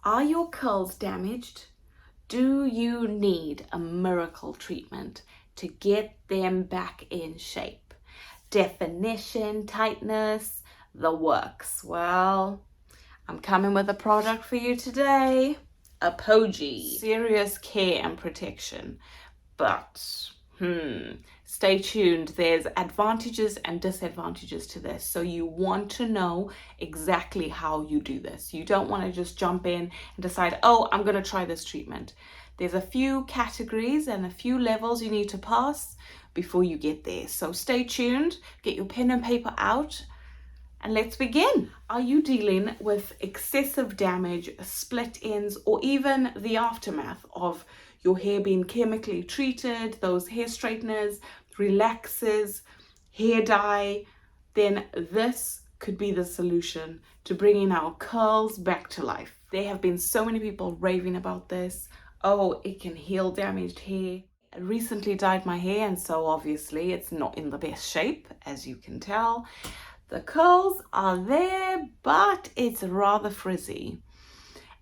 Are your curls damaged? Do you need a miracle treatment to get them back in shape? Definition, tightness, the works. Well, I'm coming with a product for you today. Aphogee. Serious care and protection. But, stay tuned. There's advantages and disadvantages to this. So you want to know exactly how you do this. You don't want to just jump in and decide, oh, I'm going to try this treatment. There's a few categories and a few levels you need to pass before you get there. So stay tuned, get your pen and paper out, and let's begin. Are you dealing with excessive damage, split ends, or even the aftermath of your hair being chemically treated, those hair straighteners, relaxers, hair dye? Then this could be the solution to bringing our curls back to life. There have been so many people raving about this. Oh, it can heal damaged hair. I recently dyed my hair, and so obviously it's not in the best shape, as you can tell. The curls are there, but it's rather frizzy.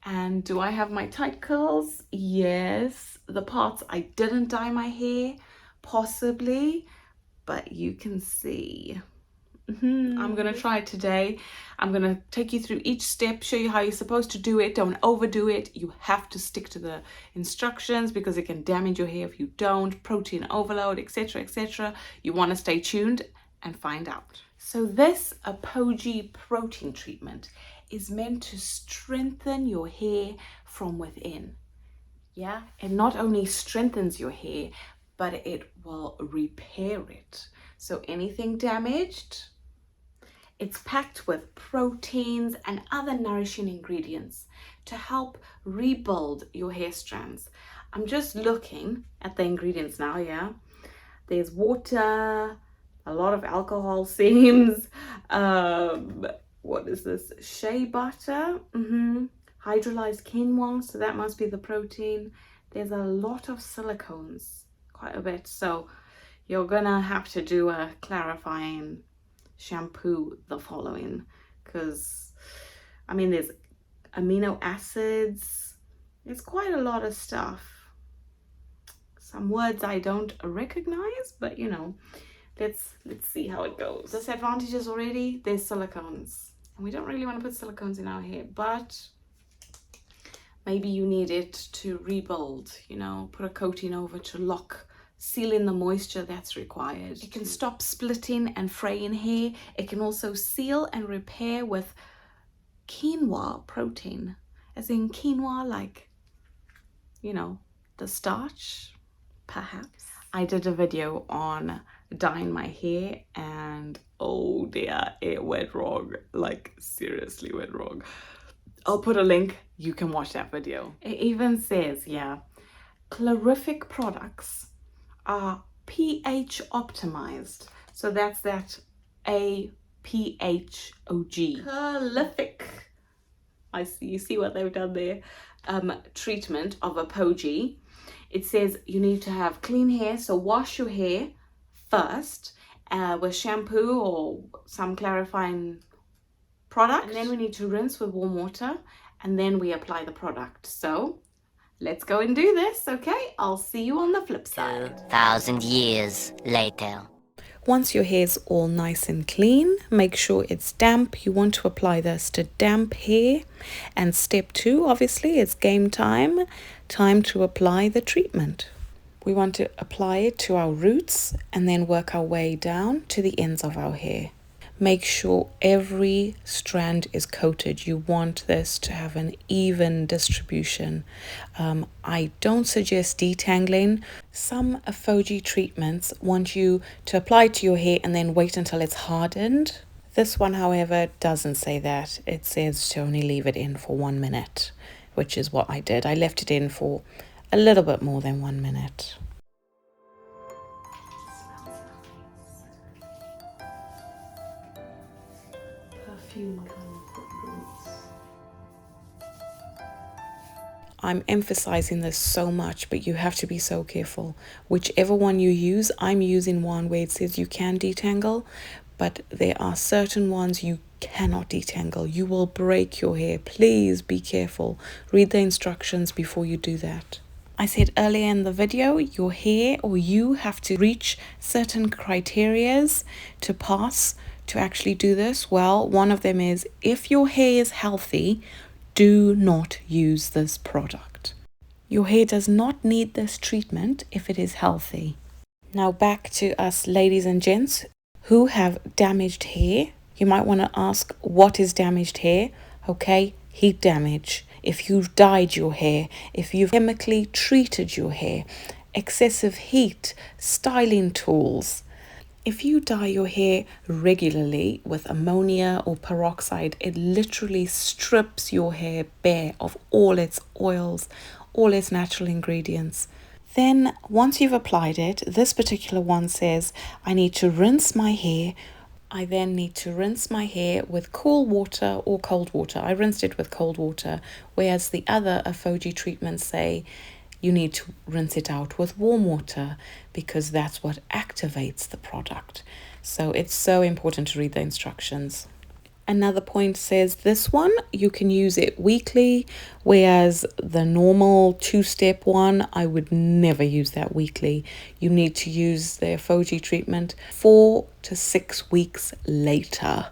And do I have my tight curls? Yes. The parts I didn't dye my hair, possibly, but you can see. I'm going to try it today. I'm going to take you through each step, show you how you're supposed to do it. Don't overdo it. You have to stick to the instructions because it can damage your hair if you don't. Protein overload, etc., etc. You want to stay tuned and find out. So this Aphogee protein treatment is meant to strengthen your hair from within. Yeah, it not only strengthens your hair, but it will repair it. So anything damaged, it's packed with proteins and other nourishing ingredients to help rebuild your hair strands. I'm just looking at the ingredients now, yeah. There's water, a lot of alcohol seems. What is this? Shea butter, hydrolyzed quinoa, so that must be the protein. There's a lot of silicones, quite a bit. So you're gonna have to do a clarifying shampoo the following, because I mean there's amino acids, there's quite a lot of stuff. Some words I don't recognize, but you know, let's see how it goes. Disadvantages already, there's silicones, and we don't really want to put silicones in our hair, but maybe you need it to rebuild, you know, put a coating over to lock, seal in the moisture that's required. It can stop splitting and fraying hair. It can also seal and repair with quinoa protein, as in quinoa, like, you know, the starch, perhaps. I did a video on dyeing my hair, and oh dear, it went wrong. Like, seriously went wrong. I'll put a link, you can watch that video. It even says, yeah, calorific products are pH optimized. So that's that APHOG. Prolific. I see, you see what they've done there. Treatment of Aphogee. It says you need to have clean hair, so wash your hair first with shampoo or some clarifying product, and then we need to rinse with warm water, and then we apply the product. So let's go and do this, okay? I'll see you on the flip side. 2,000 years later. Once your hair's all nice and clean, make sure it's damp. You want to apply this to damp hair. And step 2, obviously, it's game time. Time to apply the treatment. We want to apply it to our roots and then work our way down to the ends of our hair. Make sure every strand is coated. You want this to have an even distribution. I don't suggest detangling. Some Aphogee treatments want you to apply it to your hair and then wait until it's hardened. This one, however, doesn't say that. It says to only leave it in for 1 minute, which is what I did. I left it in for a little bit more than 1 minute. I'm emphasizing this so much, but you have to be so careful. Whichever one you use, I'm using one where it says you can detangle, but there are certain ones you cannot detangle. You will break your hair. Please be careful. Read the instructions before you do that. I said earlier in the video, your hair or you have to reach certain criterias to pass to actually do this. Well, one of them is if your hair is healthy, do not use this product. Your hair does not need this treatment if it is healthy. Now back to us ladies and gents who have damaged hair. You might want to ask, what is damaged hair? Okay, heat damage. If you've dyed your hair, if you've chemically treated your hair, excessive heat, styling tools. If you dye your hair regularly with ammonia or peroxide, it literally strips your hair bare of all its oils, all its natural ingredients. Then once you've applied it, this particular one says, I need to rinse my hair. I then need to rinse my hair with cool water or cold water. I rinsed it with cold water, whereas the other Aphogee treatments say you need to rinse it out with warm water because that's what activates the product. So it's so important to read the instructions. Another point says this one, you can use it weekly, whereas the normal 2-step one, I would never use that weekly. You need to use the Aphogee treatment 4 to 6 weeks later.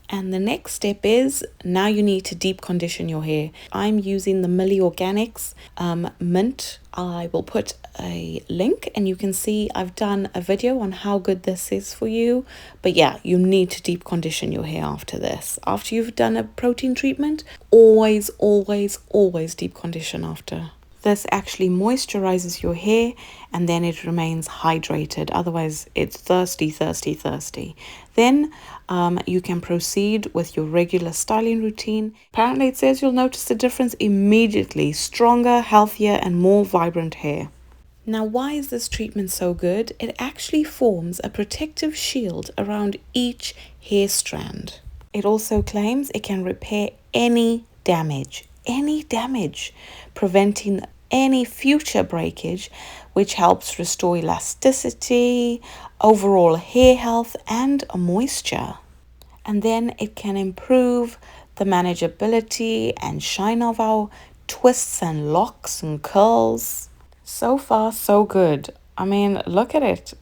And the next step is, now you need to deep condition your hair. I'm using the Millie Organics mint. I will put a link and you can see I've done a video on how good this is for you. But yeah, you need to deep condition your hair after this. After you've done a protein treatment, always, always, always deep condition after. This actually moisturizes your hair and then it remains hydrated. Otherwise, it's thirsty, thirsty, thirsty. Then you can proceed with your regular styling routine. Apparently, it says you'll notice the difference immediately. Stronger, healthier, and more vibrant hair. Now, why is this treatment so good? It actually forms a protective shield around each hair strand. It also claims it can repair any damage, preventing any future breakage, which helps restore elasticity, overall hair health, and moisture. And then it can improve the manageability and shine of our twists and locks and curls. So far, so good. I mean, look at it.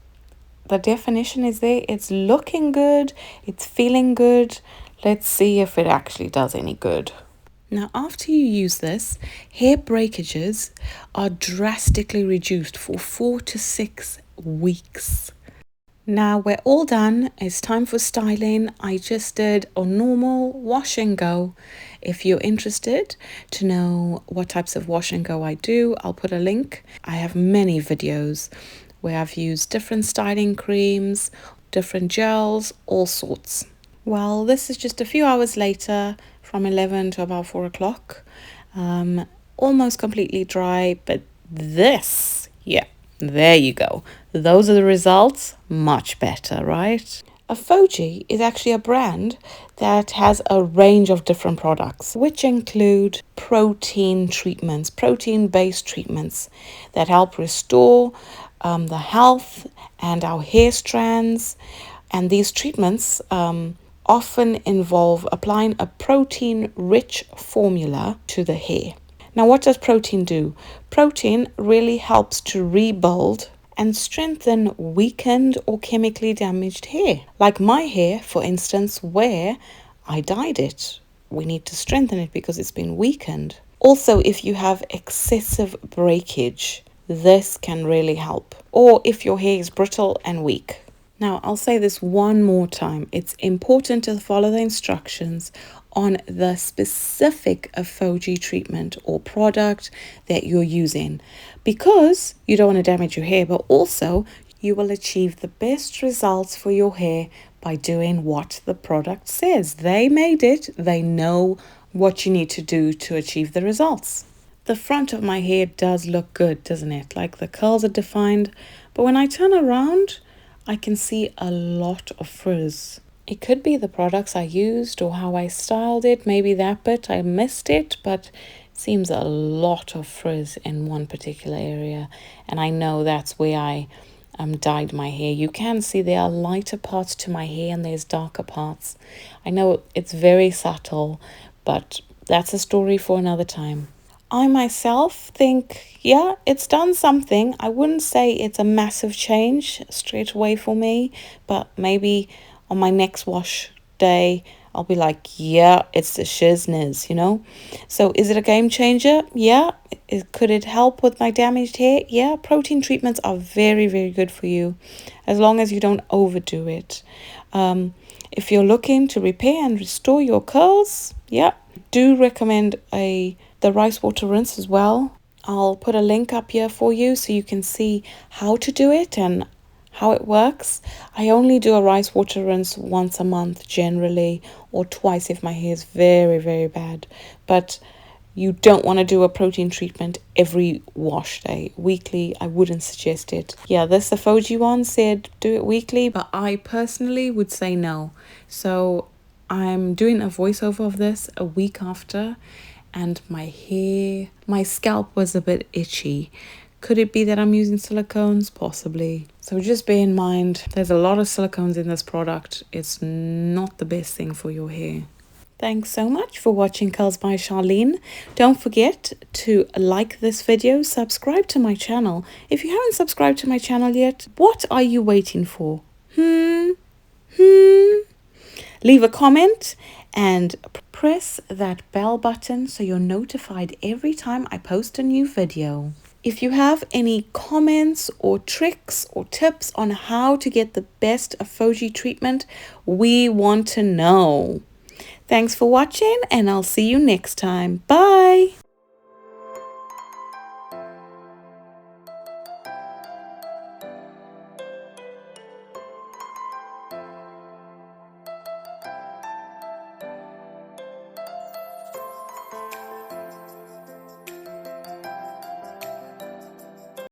The definition is there. It's looking good. It's feeling good. Let's see if it actually does any good. Now, after you use this, hair breakages are drastically reduced for 4 to 6 weeks. Now we're all done. It's time for styling. I just did a normal wash and go. If you're interested to know what types of wash and go I do, I'll put a link. I have many videos where I've used different styling creams, different gels, all sorts. Well, this is just a few hours later, from 11 to about 4 o'clock. Almost completely dry, but this, yeah, there you go. Those are the results. Much better, right? Aphogee is actually a brand that has a range of different products, which include protein treatments, protein-based treatments that help restore the health and our hair strands. And these treatments often involve applying a protein-rich formula to the hair. Now, what does protein do? Protein really helps to rebuild and strengthen weakened or chemically damaged hair. Like my hair, for instance, where I dyed it. We need to strengthen it because it's been weakened. Also, if you have excessive breakage, this can really help. Or if your hair is brittle and weak. Now, I'll say this one more time. It's important to follow the instructions on the specific Aphogee treatment or product that you're using, because you don't want to damage your hair, but also you will achieve the best results for your hair by doing what the product says. They made it. They know what you need to do to achieve the results. The front of my hair does look good, doesn't it? Like the curls are defined, but when I turn around, I can see a lot of frizz. It could be the products I used or how I styled it. Maybe that bit I missed it, but it seems a lot of frizz in one particular area. And I know that's where I dyed my hair. You can see there are lighter parts to my hair and there's darker parts. I know it's very subtle, but that's a story for another time. I myself think, yeah, it's done something. I wouldn't say it's a massive change straight away for me, but maybe on my next wash day, I'll be like, yeah, it's the shizness, you know? So is it a game changer? Yeah. Could it help with my damaged hair? Yeah. Protein treatments are very, very good for you as long as you don't overdo it. If you're looking to repair and restore your curls, yeah, do recommend the rice water rinse as well. I'll put a link up here for you so you can see how to do it and how it works. I only do a rice water rinse once a month generally, or twice if my hair is very, very bad. But you don't want to do a protein treatment every wash day. Weekly, I wouldn't suggest it. Yeah, this Aphogee one said do it weekly, but I personally would say no. So I'm doing a voiceover of this a week after, and my scalp was a bit itchy. Could it be that I'm using silicones? Possibly. So just bear in mind, there's a lot of silicones in this product. It's not the best thing for your hair. Thanks so much for watching Curls by Sharlene. Don't forget to like this video, subscribe to my channel. If you haven't subscribed to my channel yet, what are you waiting for? Leave a comment and press that bell button so you're notified every time I post a new video. If you have any comments or tricks or tips on how to get the best Aphogee treatment, we want to know. Thanks for watching, and I'll see you next time. Bye!